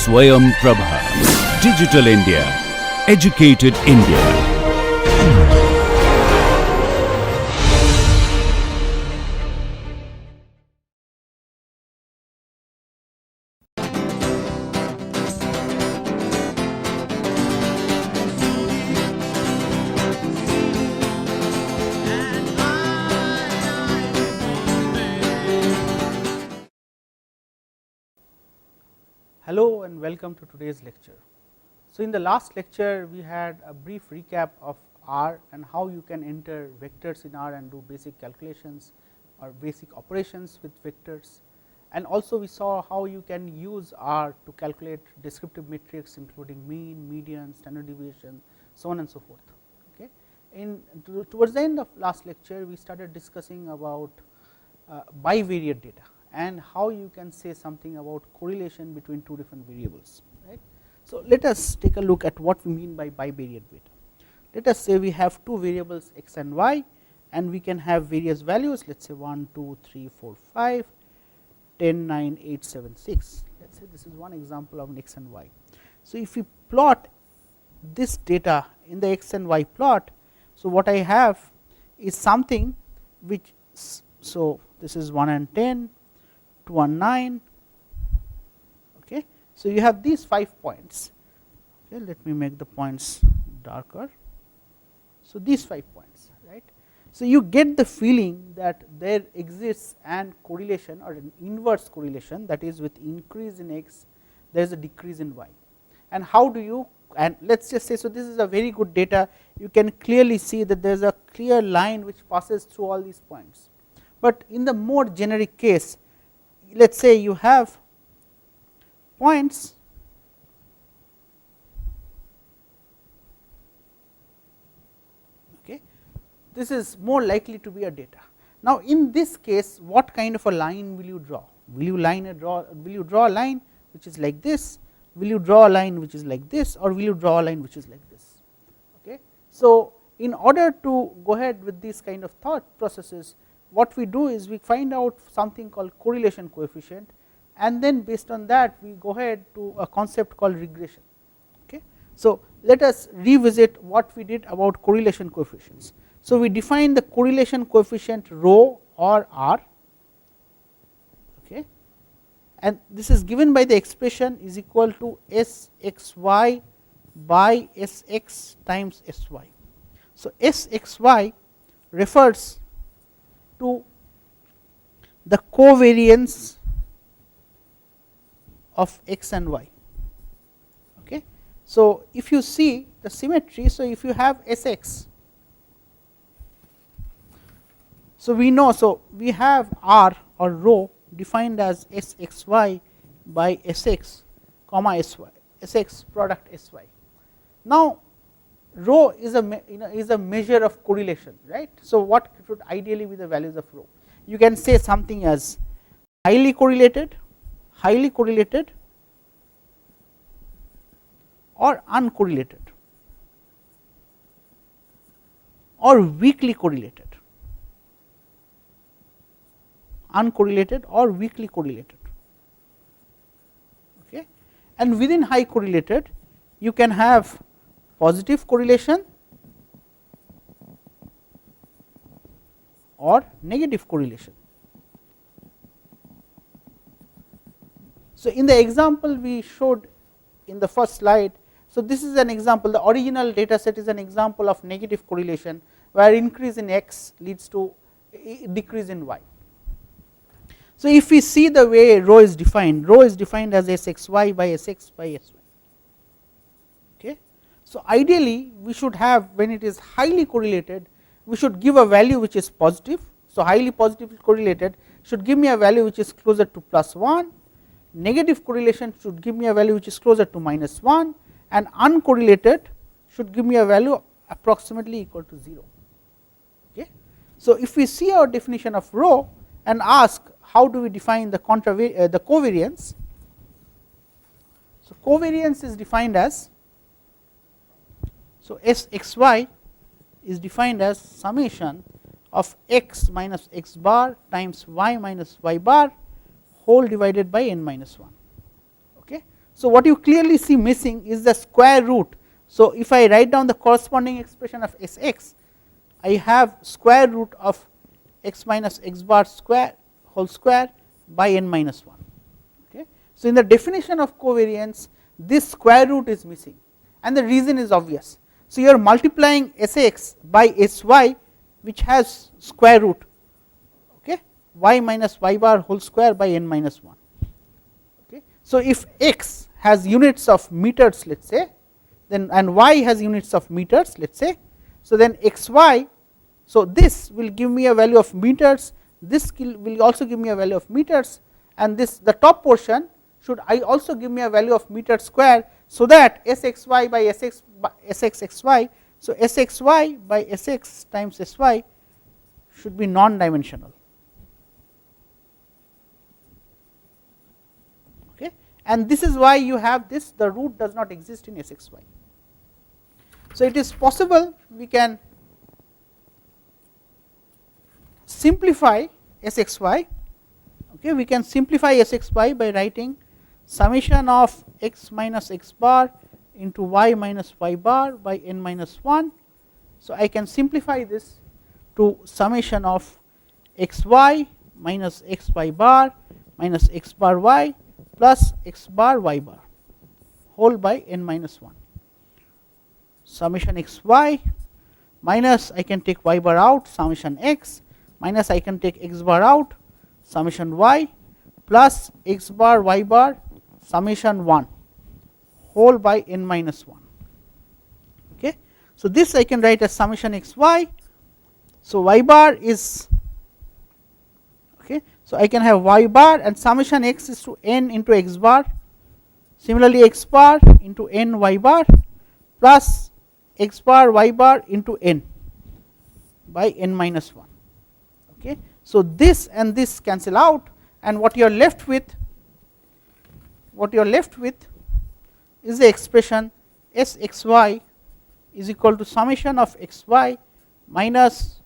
Swayam Prabha. Digital India. Educated India. Hello and welcome to today's lecture. So, in the last lecture we had a brief recap of R and how you can enter vectors in R and do basic calculations or basic operations with vectors, and also we saw how you can use R to calculate descriptive metrics including mean, median, standard deviation, so on and so forth. Okay. Towards the end of last lecture we started discussing about bivariate data and how you can say something about correlation between two different variables, right. So, let us take a look at what we mean by bivariate data. Let us say we have two variables x and y, and we can have various values, let us say 1, 2, 3, 4, 5, 10, 9, 8, 7, 6. Let us say this is one example of an x and y. So, if we plot this data in the x and y plot, so what I have is something which, so this is 1 and 10, 2 and 9. Okay. So, you have these 5 points. Okay, let me make the points darker. So, these 5 points, right. So, you get the feeling that there exists an correlation or an inverse correlation, that is with increase in x there is a decrease in y. And how do you, and let us just say, so this is a very good data, you can clearly see that there is a clear line which passes through all these points. But in the more generic case, let us say you have points okay, this is more likely to be a data. Now, in this case what kind of a line will you draw? Will you draw a line which is like this, will you draw a line which is like this, or will you draw a line which is like this? Okay. So, in order to go ahead with these kind of thought processes, what we do is we find out something called correlation coefficient, and then based on that we go ahead to a concept called regression. Okay. So, let us revisit what we did about correlation coefficients. So, we define the correlation coefficient rho or R, okay, and this is given by the expression is equal to Sxy by Sx times Sy. So, Sxy refers to the covariance of x and y. Okay. So, if you see the symmetry, so if you have Sx, so we know, so we have R or rho defined as Sxy by Sx comma Sy, Sx product Sy. Now, rho is a measure of correlation, right. So, what should ideally be the values of rho? You can say something as highly correlated, or uncorrelated, or weakly correlated, uncorrelated or weakly correlated. Okay. And within high correlated you can have positive correlation or negative correlation. So, in the example we showed in the first slide, so this is an example, the original data set is an example of negative correlation where increase in x leads to decrease in y. So, if we see the way rho is defined as Sxy by Sx by Sy. Okay. So, ideally we should have, when it is highly correlated, we should give a value which is positive. So, highly positively correlated should give me a value which is closer to +1, negative correlation should give me a value which is closer to -1, and uncorrelated should give me a value approximately equal to 0. Okay. So, if we see our definition of rho and ask how do we define the covariance. So, covariance is defined as, so Sxy is defined as summation of x minus x bar times y minus y bar whole divided by n minus 1. Okay. So, what you clearly see missing is the square root. So, if I write down the corresponding expression of S x, I have square root of x minus x bar square whole square by n minus 1. Okay. So, in the definition of covariance, this square root is missing, and the reason is obvious. So, you are multiplying S x by S y, which has square root, okay, y minus y bar whole square by n minus 1. Okay. So, if x has units of meters, let us say, then and y has units of meters, let us say, so then x y, so this will give me a value of meters, this will also give me a value of meters, and this the top portion should also give me a value of meter square, so that S x y by S x x y, so S x y by S x times S y should be non dimensional. Okay. And this is why you have this, the root does not exist in S x y. So, it is possible we can simplify S x y, okay, we can simplify S x y by writing summation of x minus x bar into y minus y bar by n minus 1. So, I can simplify this to summation of x y minus x y bar minus x bar y plus x bar y bar whole by n minus 1. Summation x y minus, I can take y bar out, summation x minus, I can take x bar out, summation y plus x bar y bar summation 1 whole by n minus 1. Okay. So, this I can write as summation x y. So, y bar is, okay, so I can have y bar and summation x is to n into x bar, similarly x bar into n y bar plus x bar y bar into n by n minus 1. Okay. So, this and this cancel out, and what you are left with, is the expression S x y is equal to summation of x y minus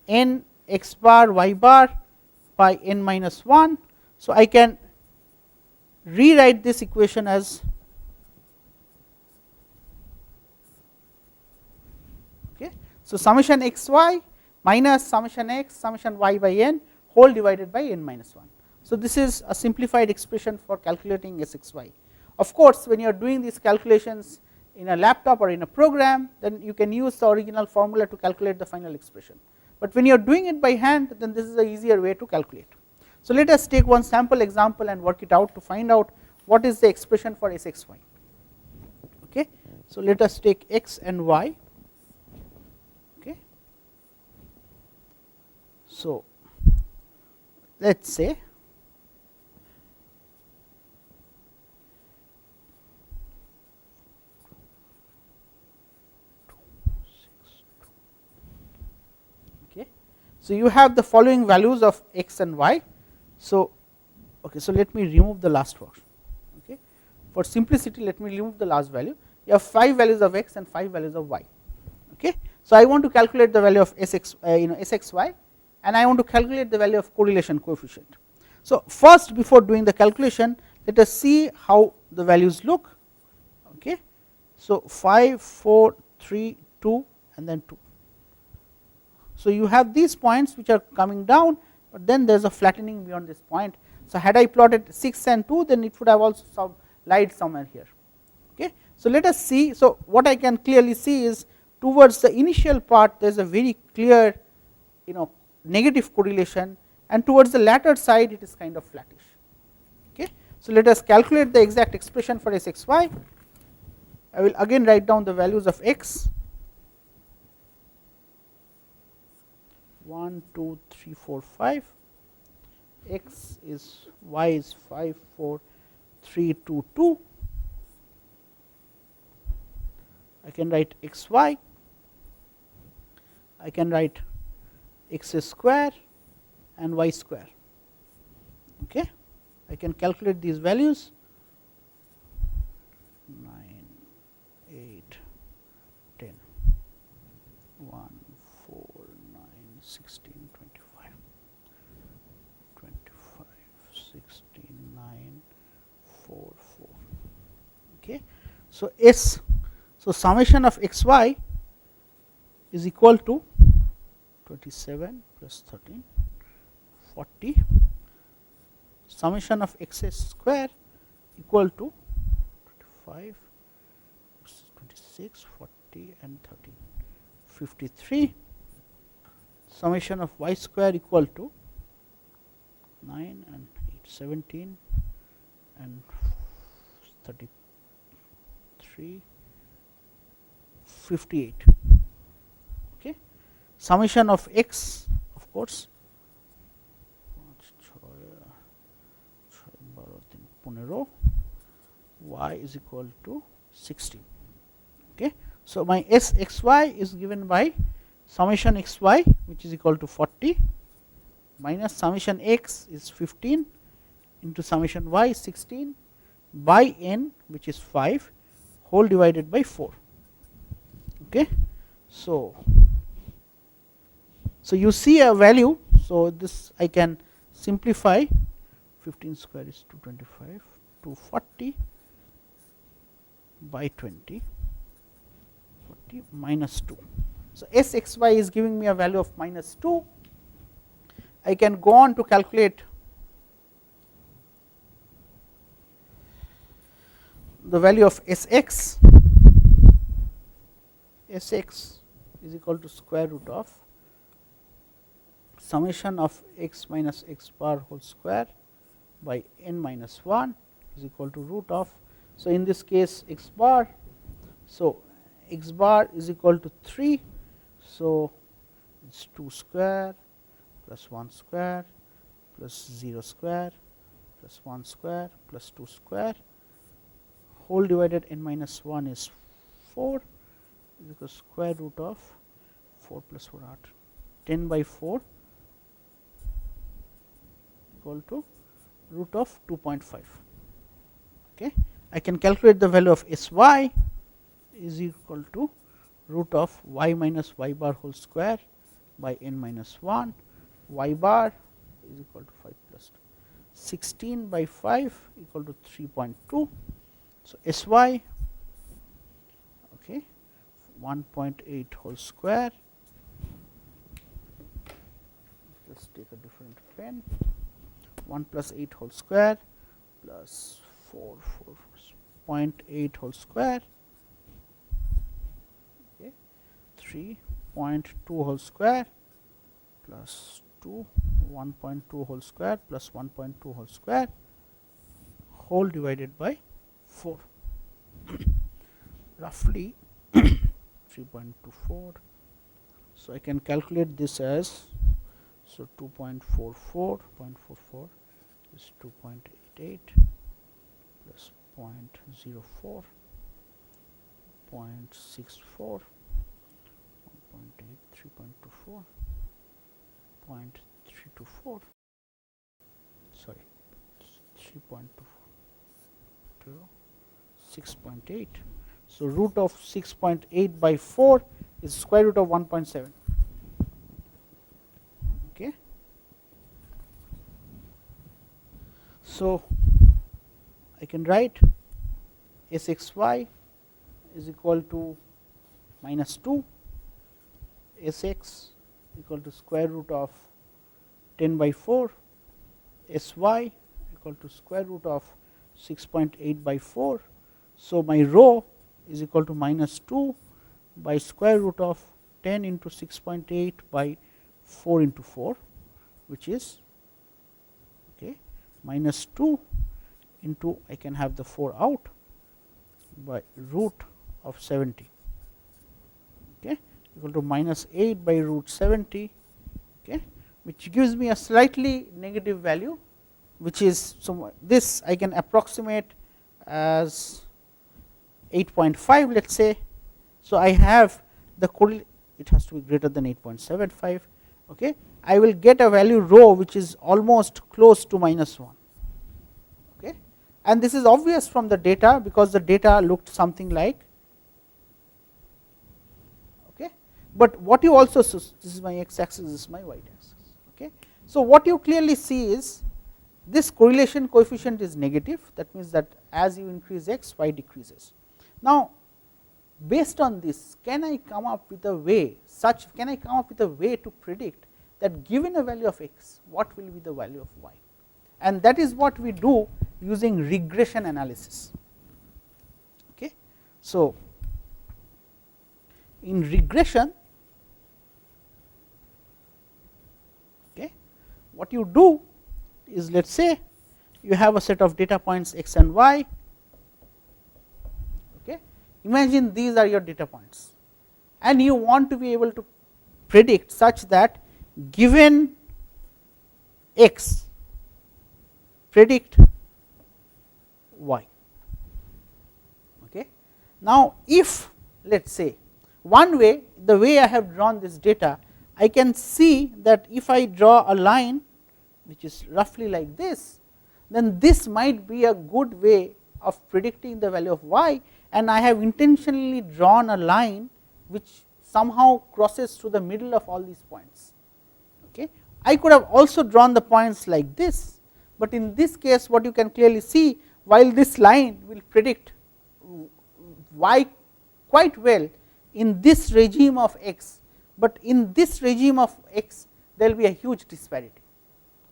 n x bar y bar by n minus 1. So, I can rewrite this equation as, okay, so summation x y minus summation x summation y by n whole divided by n minus 1. So, this is a simplified expression for calculating S x y. Of course, when you are doing these calculations in a laptop or in a program, then you can use the original formula to calculate the final expression, but when you are doing it by hand, then this is the easier way to calculate. So, let us take one sample example and work it out to find out what is the expression for S x y. Okay. So, let us take x and y. Okay. So, let us say so, you have the following values of x and y. So, okay, so let me remove the last one. Okay. For simplicity, let me remove the last value. You have 5 values of x and 5 values of y. Okay. So, I want to calculate the value of S x y, and I want to calculate the value of correlation coefficient. So, first, before doing the calculation, let us see how the values look. Okay. So, 5, 4, 3, 2 and then 2. So, you have these points which are coming down, but then there is a flattening beyond this point. So, had I plotted 6 and 2, then it would have also lied somewhere here. Okay. So, let us see. So, what I can clearly see is towards the initial part there is a very clear negative correlation, and towards the latter side it is kind of flattish. Okay. So, let us calculate the exact expression for S x y. I will again write down the values of x. 1, 2, 3, 4, 5, x is y is 5, 4, 3, 2, 2. I can write x y, I can write x square and y square. Okay. I can calculate these values 9, 8, 10, 1, 4, 9, 16, 25, 25, 16, 9, 4, 4. So, S, so summation of x y is equal to 27 plus 13 40, summation of x s square equal to 25 26 40 and 13 53, summation of y square equal to 9 and 8 17 and 33 58. Okay. Summation of x, of course, y is equal to 16. Okay. So, my s x y is given by summation x y, which is equal to 40, minus summation x is 15 into summation y 16 by n, which is 5, whole divided by 4. Okay. So, you see a value. So, this I can simplify, 15 square is 225, 240 by 20, 40 minus 2. So, s x y is giving me a value of minus 2. I can go on to calculate the value of s x. S x is equal to square root of summation of x minus x bar whole square by n minus 1 is equal to root of. So, in this case x bar. So, x bar is equal to 3. So, it is 2 square plus 1 square plus 0 square plus 1 square plus 2 square, whole divided n minus 1 is 4 is equal to square root of 4 plus 4 are 10 by 4 equal to root of 2.5. Okay. I can calculate the value of s y is equal to root of y minus y bar whole square by n minus 1, y bar is equal to 5 plus 2, 16 by 5 equal to 3.2. So, s y, okay, 1.8 whole square, let us take a different pen, 1 plus 8 whole square plus 4.8 whole square, okay, 3.2 whole square plus 2, 1.2 whole square plus 1.2 whole square, whole divided by 4, roughly 3.24. So, I can calculate this as, so 2.44 is 2.88 plus 0.04, 0.64, 1.8, 3.24, 0.324, sorry, 3.24, 6.8. So, root of 6.8 by 4 is square root of 1.7. Okay. So, I can write s x y is equal to minus 2, s x equal to square root of 10 by 4, s y equal to square root of 6.8 by 4. So, my rho is equal to minus 2 by square root of 10 into 6.8 by 4 into 4, which is, okay, minus 2 into, I can have the 4 out, by root of 70, okay, equal to minus 8 by root 70, okay, which gives me a slightly negative value, which is, so this I can approximate as 8.5, let us say. So, I have the it has to be greater than 8.75. Okay. I will get a value rho which is almost close to minus 1. Okay. And this is obvious from the data, because the data looked something like, okay. But what you also, this is my x axis, this is my y axis. Okay. So, what you clearly see is this correlation coefficient is negative, that means that as you increase x, y decreases. Now, based on this, can I come up with a way to predict that given a value of x, what will be the value of y, and that is what we do using regression analysis. Okay. So, in regression, okay, what you do is, let us say you have a set of data points x and y. Okay. Imagine these are your data points, and you want to be able to predict such that given x, predict y. Okay. Now, if let us say one way, the way I have drawn this data, I can see that if I draw a line which is roughly like this, then this might be a good way of predicting the value of y, and I have intentionally drawn a line which somehow crosses through the middle of all these points. Okay. I could have also drawn the points like this, but in this case what you can clearly see, while this line will predict y quite well in this regime of x, but in this regime of x there will be a huge disparity.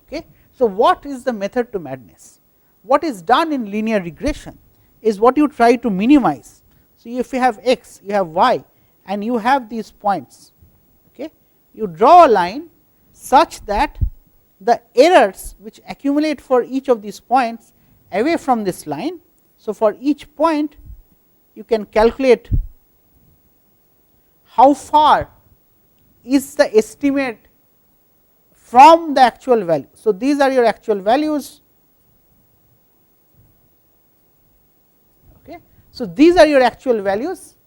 Okay. So, what is the method to madness? What is done in linear regression is what you try to minimize. So, if you have x, you have y, and you have these points, okay, you draw a line such that the errors which accumulate for each of these points away from this line. So, for each point you can calculate how far is the estimate from the actual value. So, these are your actual values. Okay. So, these are your actual values,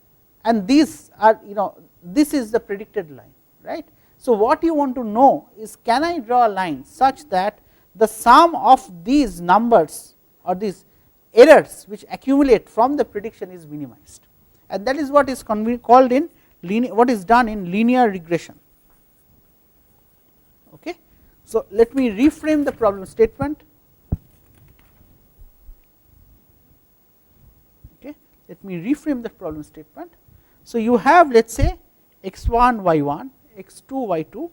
and these are, this is the predicted line, right. So, what you want to know is, can I draw a line such that the sum of these numbers or these errors which accumulate from the prediction is minimized, and that is what is called in what is done in linear regression. Okay. So, let me reframe the problem statement. Okay. Let me reframe the problem statement. So, you have, let us say, x1 y1, x2 y2,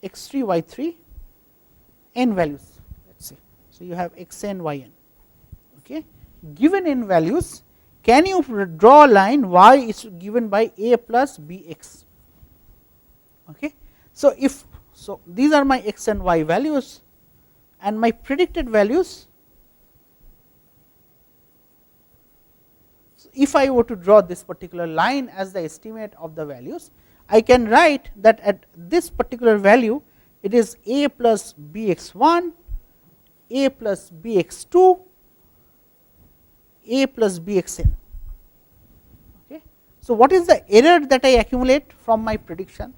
x3 y3, n values, let us say. So, you have xn yn. Okay. Given n values, can you draw a line y is given by a plus bx? Okay. So, these are my x and y values, and my predicted values. So, if I were to draw this particular line as the estimate of the values, I can write that at this particular value it is a plus bx1, a plus bx2, a plus bxn. Okay. So, what is the error that I accumulate from my prediction?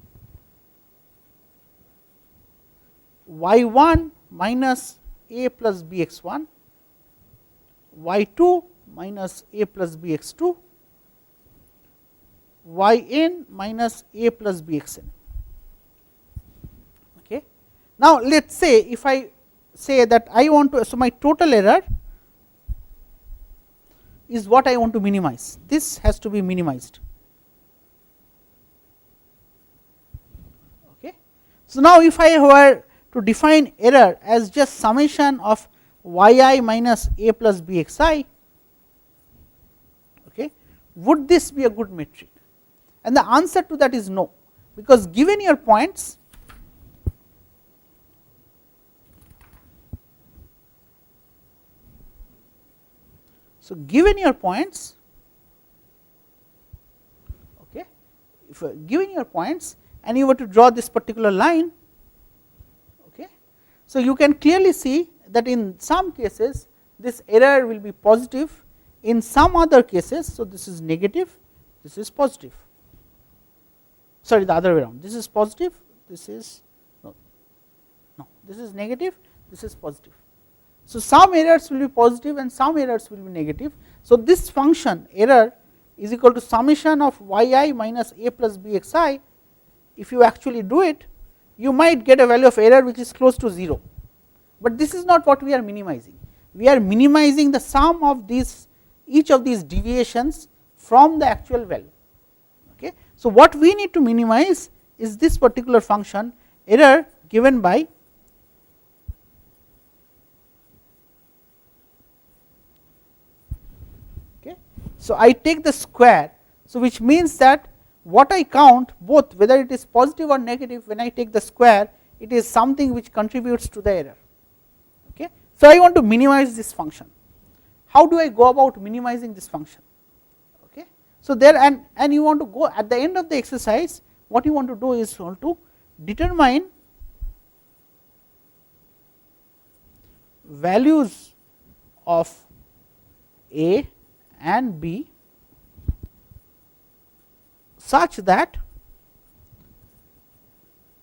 y1 minus a plus bx1, y2 minus a plus bx2, yn minus a plus bxn. Okay. Now, let us say if I say that I want to, so my total error is what I want to minimize. This has to be minimized. Okay. So, now if I were to define error as just summation of yi minus a plus bxi, okay, would this be a good metric? And the answer to that is no, because given your points, so given your points, okay, if given your points and you were to draw this particular line, okay, so you can clearly see that in some cases this error will be positive, in some other cases, so this is negative, this is positive. Sorry, the other way around, this is positive, this is no, this is negative, this is positive. So, some errors will be positive and some errors will be negative. So, this function error is equal to summation of yi minus a plus bxi. If you actually do it, you might get a value of error which is close to 0, but this is not what we are minimizing. We are minimizing the sum of these each of these deviations from the actual value. Okay. So, what we need to minimize is this particular function error given by okay. So, I take the square. So, which means that what I count both whether it is positive or negative, when I take the square it is something which contributes to the error. Okay. So, I want to minimize this function. How do I go about minimizing this function? Okay. So, there and you want to go at the end of the exercise, what you want to do is to determine values of A and B such that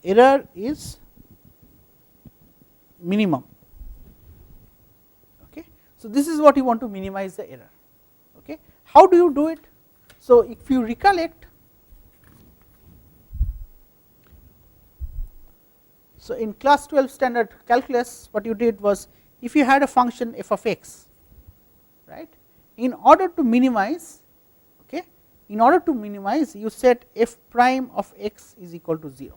error is minimum. Okay. So, this is what you want to minimize the error. Okay. How do you do it? So, if you recollect, so in class 12 standard calculus what you did was, if you had a function f of x, right, in order to minimize, okay, in order to minimize you set f prime of x is equal to 0.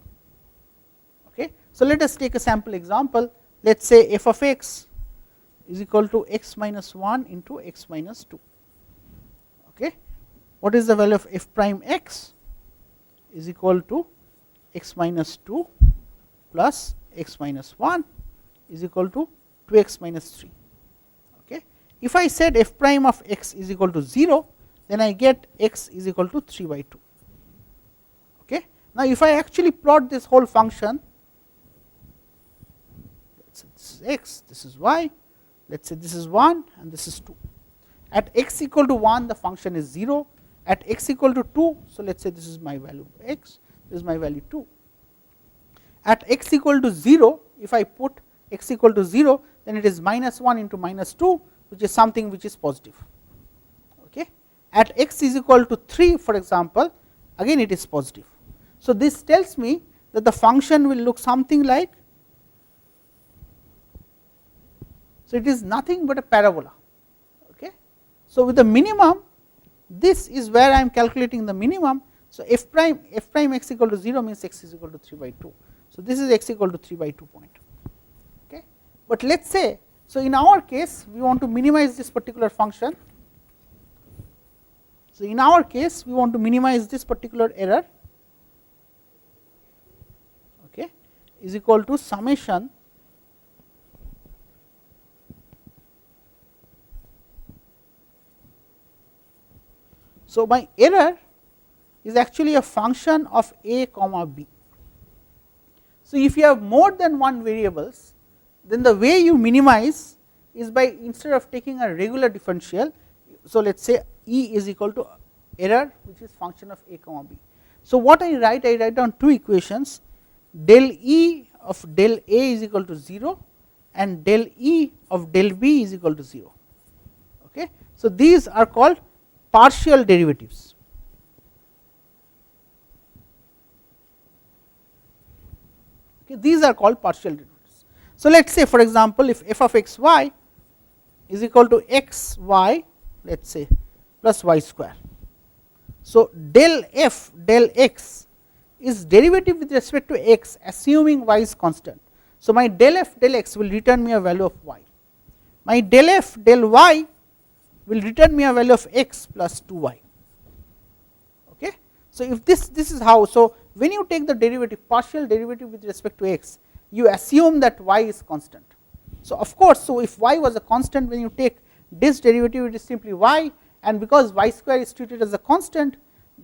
Okay. So, let us take a sample example. Let us say f of x is equal to x minus 1 into x minus 2. Okay. What is the value of f prime x? Is equal to x minus 2 plus x minus 1 is equal to 2x minus 3. Okay. If I said f prime of x is equal to 0, then I get x is equal to 3 by 2. Okay. Now, if I actually plot this whole function, this is x, this is y, let us say this is 1 and this is 2. At x equal to 1 the function is 0, at x equal to 2, so let us say this is my value x, this is my value 2. At x equal to 0, if I put x equal to 0, then it is minus 1 into minus 2, which is something which is positive. Okay. At x is equal to 3, for example, again it is positive. So, this tells me that the function will look something like, so it is nothing but a parabola. Okay. So, with the minimum, this is where I am calculating the minimum. So, f prime x equal to 0 means x is equal to 3 by 2. So, this is x equal to 3 by 2 point. Okay. But let us say, so in our case we want to minimize this particular function. So, in our case we want to minimize this particular error, okay, is equal to summation so my error is actually a function of a comma b. So, if you have more than one variables, then the way you minimize is by, instead of taking a regular differential, so let us say E is equal to error which is function of a comma b. So, what I write down two equations, del E of del A is equal to 0 and del E of del B is equal to 0. Okay. So, these are called partial derivatives. Okay, these are called partial derivatives. So, let us say for example, if f of x y is equal to x y, let us say plus y square. So, del f del x is derivative with respect to x assuming y is constant. So, my del f del x will return me a value of y. My del f del y will return me a value of x plus 2y. Okay. So, if this is how, so when you take the derivative, partial derivative with respect to x, you assume that y is constant. So, of course, so if y was a constant, when you take this derivative it is simply y, and because y square is treated as a constant,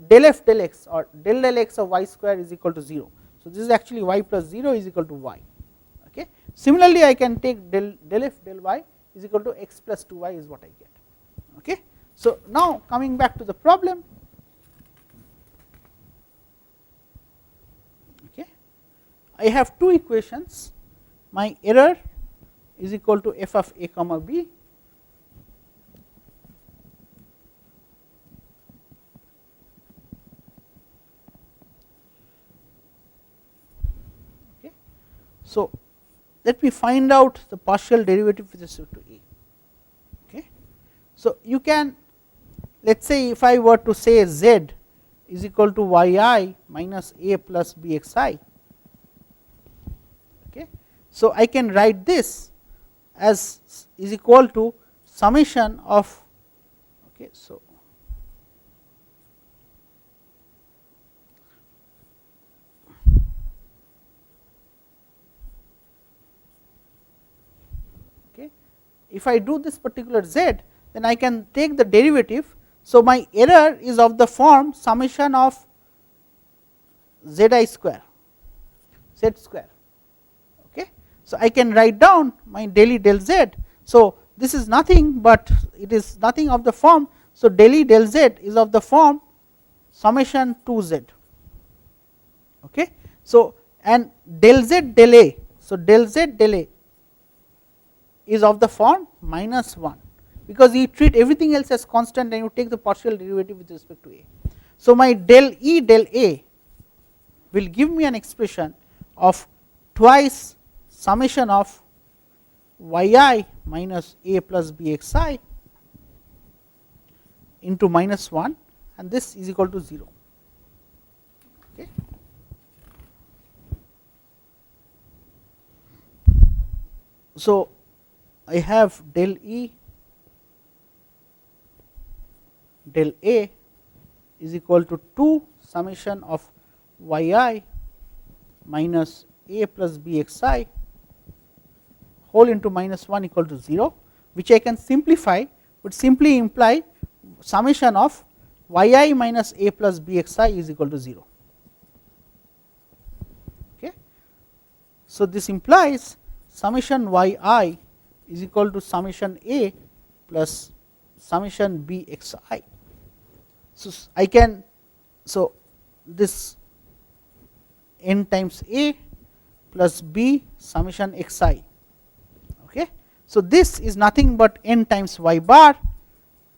del f del x or del x of y square is equal to 0. So, this is actually y plus 0 is equal to y. Okay. Similarly, I can take del f del y is equal to x plus 2y is what I get. Okay. So, now coming back to the problem, okay, I have two equations. My error is equal to f of a comma b okay. So, let me find out the partial derivative with respect to a. Okay. So, you can let us say if I were to say z is equal to yi minus a plus bxi. Okay. So, I can write this as is equal to summation of, okay, so if I do this particular z, then I can take the derivative. So, my error is of the form summation of zi square, z square. Okay. So, I can write down my del E del z. So, this is nothing but it is nothing of the form. So, del E del z is of the form summation 2 z. Okay. So, and del z del a. So, del z del a is of the form minus 1, because you treat everything else as constant and you take the partial derivative with respect to a. So, my del E del a will give me an expression of twice summation of yi minus a plus bxi into minus 1, and this is equal to 0. Okay. So, I have del E del A is equal to 2 summation of yi minus a plus bxi whole into minus 1 equal to 0, which I can simplify, would simply imply summation of yi minus a plus bxi is equal to 0. Okay. So, this implies summation yi is equal to summation a plus summation bxi. So, I can, so this n times a plus b summation xi. Okay. So, this is nothing but n times y bar.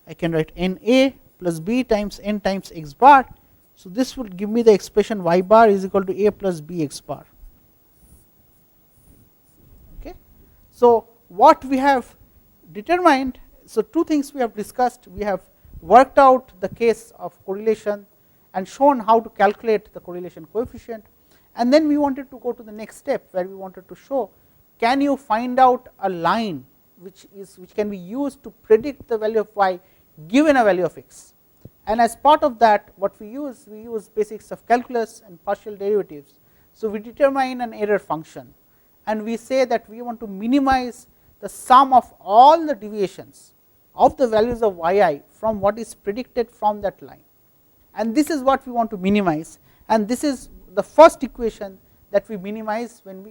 I can write n a plus b times n times x bar. So, this would give me the expression y bar is equal to a plus b x bar. Okay. So, what we have determined, so two things we have discussed. We have worked out the case of correlation and shown how to calculate the correlation coefficient, and then we wanted to go to the next step where we wanted to show, can you find out a line which can be used to predict the value of y given a value of x. And as part of that, what we use basics of calculus and partial derivatives. So, we determine an error function and we say that we want to minimize the sum of all the deviations of the values of yi from what is predicted from that line, and this is what we want to minimize, and this is the first equation that we minimize when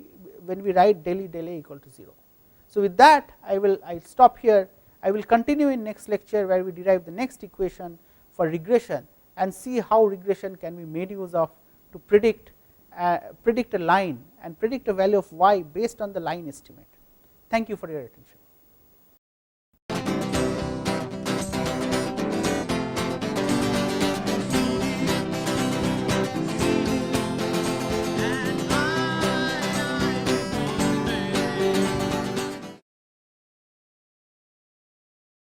we write del E del a equal to 0. So, with that I will stop here. I will continue in next lecture where we derive the next equation for regression and see how regression can be made use of to predict a line and predict a value of y based on the line estimate. Thank you for your attention.